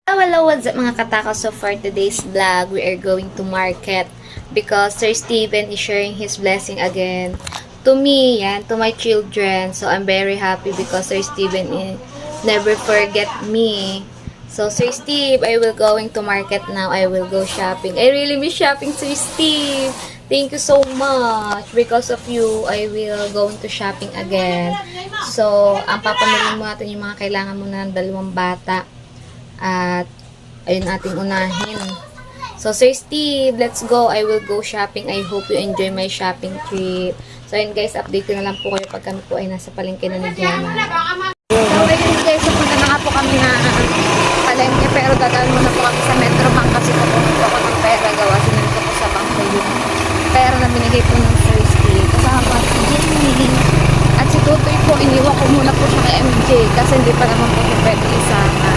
Hello, what's up mga katakaw? So for today's vlog, we are going to market because Sir Steven is sharing his blessing again to me and to my children. So I'm very happy because Sir Steven never forget me. So Sir Steve, I will going to market now. I will go shopping. I really miss shopping, Sir Steve. Thank you so much. Because of you, I will go into shopping again. So, ang papamili mo natin yung mga kailangan mo ng dalawang bata. At, ayun ating unahin. So, Sir Steve, let's go. I will go shopping. I hope you enjoy my shopping trip. So, ayun guys, update ko na lang po kayo pag kami po ay nasa palengke na ni Jenna. So, ayun guys, so punta na nga po kami na palengke. Pero dadaan muna po kami sa Metro Bank kasi pupunta po ako ng pera. Gawa, sinunod ko po sa bangko yung pera na binigay po ng Sir Steve. Kasama si Jenny. At si Tutoy po, iniwan ko muna po siya kay MJ kasi hindi pa naman po siya pwede isama.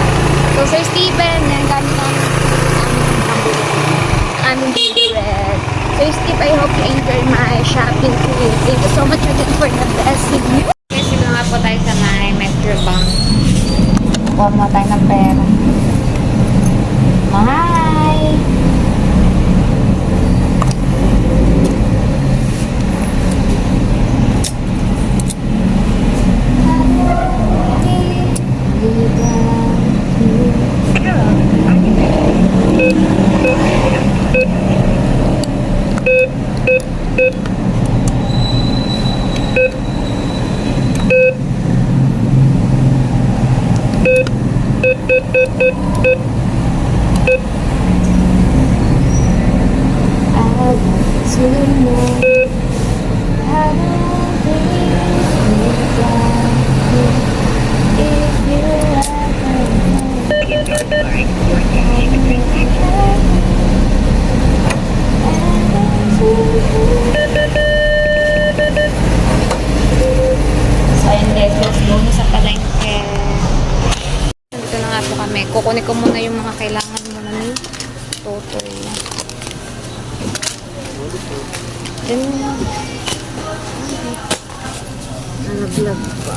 So, Sir Steven, yan gamit namin aming baby red. Sir Steve, I hope you enjoy my shopping trip. Thank you so much again for the blessing. Kasi nga po tayo sa may Metro Bank. Kuha mo tayo ng pera. Hi! Kukunin ko muna yung mga kailangan mo na ni Totoy. Nalaglag pa.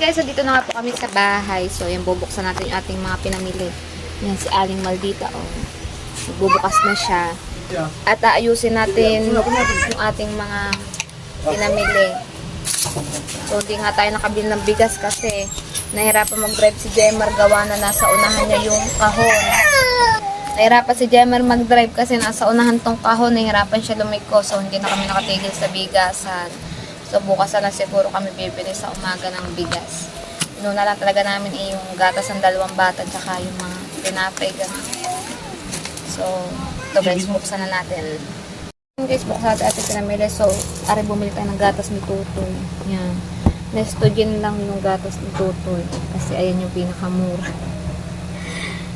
Guys, so dito na nga po kami sa bahay. So, yan, bubuksan natin yung ating mga pinamili. Yan, si Aling Maldita, oh. Bubukas na siya. At aayusin natin yung ating mga pinamili. So, hindi nga tayo nakabili ng bigas kasi nahirapan mag-drive si Jemar, gawa na nasa unahan niya yung kahon. Nahirapan si Jemar mag-drive kasi nasa unahan tong kahon. Nahirapan siya lumiko. So, hindi na kami nakatigil sa bigasan. So, bukas na siguro kami bibili sa umaga ng bigas. Inuna lang talaga namin yung gatas ng 2 bata tsaka yung mga tinapay. So, ito guys, buksan na natin. Guys, buksan natin ating pinamili. So, ari bumili tayo ng gatas ni Tutoy. Yan. Nestogen lang yung gatas ni Tutoy. Kasi ayan yung pinakamura.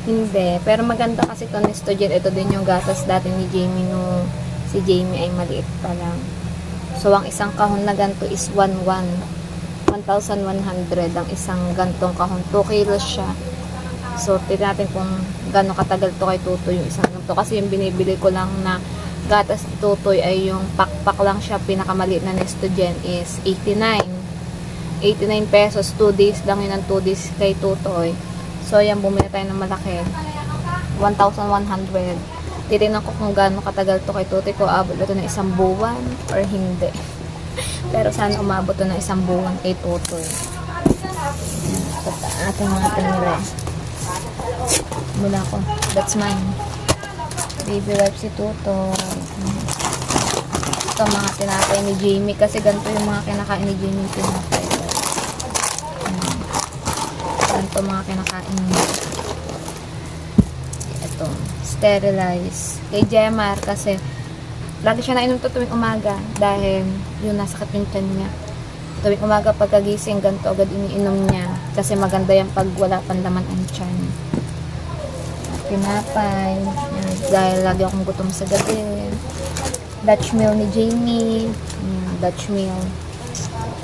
Hindi. Pero maganda kasi ito Nestogen. Ito din yung gatas dati ni Jamie no si Jamie ay maliit pa lang. So, ang isang kahon na ganito is 1,100 ang isang gantong kahon. 2 kilos siya. So, tignan natin kung gano'ng katagal to kay Tutoy yung isang ganito. Kasi yung binibili ko lang na gatas ni Tutoy ay yung pakpak lang siya. Pinakamaliit na Nestogen is 89. 89 pesos. 2 days lang yun ang 2 days kay Tutoy. So, yan, bumili tayo ng malaki. 1,100. Titignan ko kung gaano katagal to kay Tutoy ko. Abot ito ng 1 buwan or hindi. Pero sana umabot to ng 1 buwan kay Tutoy. So, ating mga pinili. Mula ko. That's mine. Baby wipe si Tutoy. Ito mga tinapay ni Jamie. Kasi ganito yung mga kinakain ni Jamie tinapay. Ganito mga kinakain niya. Ito. Sterilize. Kay Jemar kasi lagi siya nainom to tuwing umaga dahil yung nasakit yung tiyan niya. Tuwing umaga pagkagising ganito agad iniinom niya kasi maganda yan pag wala pang laman ang tiyan. Pinapay. Yan. Dahil lagi akong gutom sa gabi. Dutch meal ni Jamie. Yan. Dutch meal.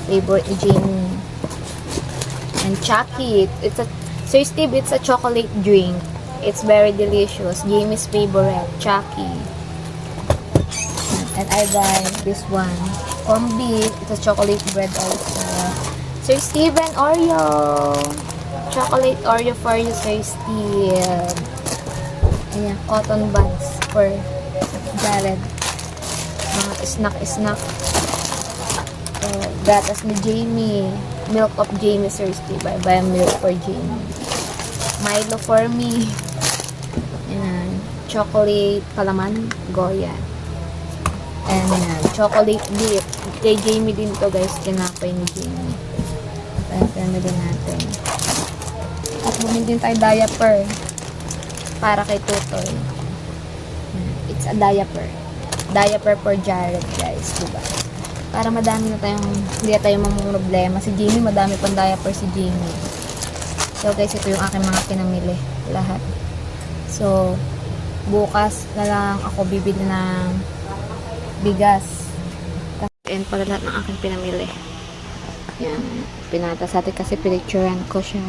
Favorite ni Jamie. And Chucky. It's a Sir Steve, it's a chocolate drink. It's very delicious. Jamie's favorite, Chucky. And I buy this one. Combi. It's a chocolate bread also. Sir Steven Oreo. Chocolate Oreo for you, Sir Steve. Ayan, cotton buds for Jared. Mga snack. So, gatas ni Jamie. Milk of Jamie, Sir Steve. I buy milk for Jamie. Milo for me. Ayan. Chocolate palaman, Goya. And yan, chocolate dip. Kay Jamie din to guys, tinapay ni Jamie. Pwede din natin. At bumili din tayo diaper. Para kay Tutoy. It's a diaper. Diaper for Jared guys, diba? Para madami na tayong, hindi na tayo problema. Si Jamie, madami pang diaper si Jamie. So guys, ito yung aking mga pinamili. Lahat. So, bukas na lang ako bibili ng bigas. And pala lahat ng aking pinamili. Yan. Pinata sa atin kasi pinicturean ko siya.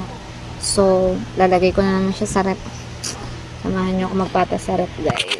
So, lalagay ko na naman siya sa rep. Samahan nyo ako magpata sa rep, guys.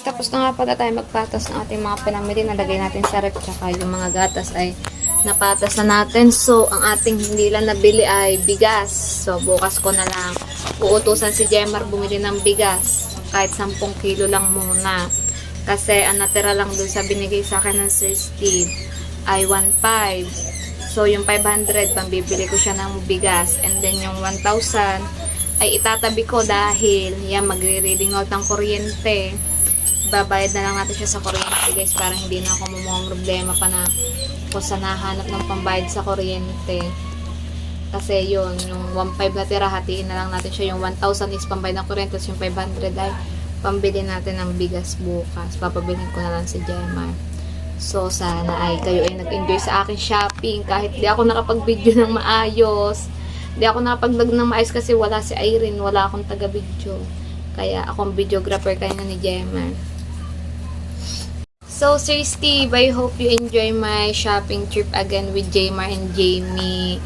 Tapos na nga pala tayo magpatas ng ating mga pinamili. Nalagay natin sa rep. Tsaka yung mga gatas ay napatas na natin. So, ang ating hindi lang nabili ay bigas. So, bukas ko na lang uutusan si Jemar bumili ng bigas. Kahit 10 kilo lang muna. Kasi ang natira lang dun sa binigay sa akin ng Sir Steve ay 1.5. So, yung 500, pambibili ko siya ng bigas. And then, yung 1,000 ay itatabi ko dahil yan, magre-reading out ng kuryente. Babayad na lang natin siya sa kuryente, guys, para hindi na ako problema pa na kung saan nahanap ng pambayad sa kuryente. Kasi yun, yung 1.5 na tira, hatiin na lang natin siya. Yung 1,000 is pambayad ng kuryente, tapos yung 500 ay pambili natin ng bigas bukas. Papabilin ko na lang si Gemma. So, sana ay kayo ay nag-enjoy sa aking shopping. Kahit di ako nakapag-video ng maayos. Di ako nakapag-vlog ng maayos kasi wala si Irene, wala akong taga-video. Kaya akong videographer kayo na ni Gemma. So, Sir Steve, I hope you enjoy my shopping trip again with Jmar and Jamie.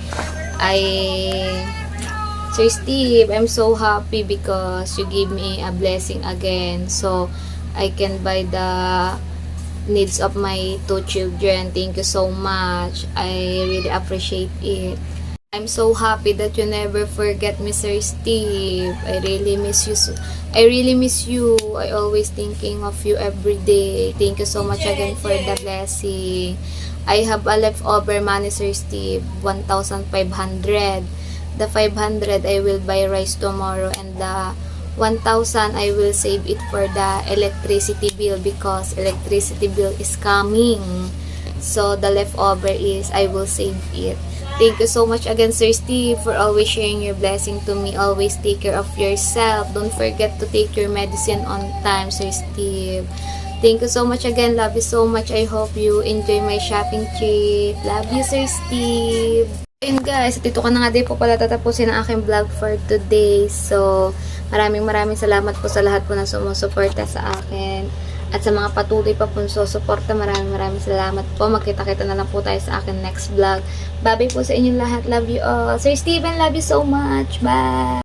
Sir Steve, I'm so happy because you gave me a blessing again. So, I can buy the needs of my 2 children. Thank you so much. I really appreciate it. I'm so happy that you never forget me, Sir Steve. I really miss you. I really miss you. I always thinking of you every day. Thank you so much again for the blessing. I have a leftover money, Sir Steve, 1,500. The 500 I will buy rice tomorrow, and the 1,000 I will save it for the electricity bill because electricity bill is coming. So, the leftover is, I will save it. Thank you so much again, Sir Steve, for always sharing your blessing to me. Always take care of yourself. Don't forget to take your medicine on time, Sir Steve. Thank you so much again. Love you so much. I hope you enjoy my shopping trip. Love you, Sir Steve. Ayun guys, dito ko na nga din po pala tatapusin ang aking vlog for today. So, maraming salamat po sa lahat po na sumusuporta sa akin. At sa mga patuloy pa po susuporta, maraming salamat po. Magkita-kita na lang po tayo sa akin next vlog. Bye po sa inyong lahat. Love you all. Sir Steven, love you so much. Bye!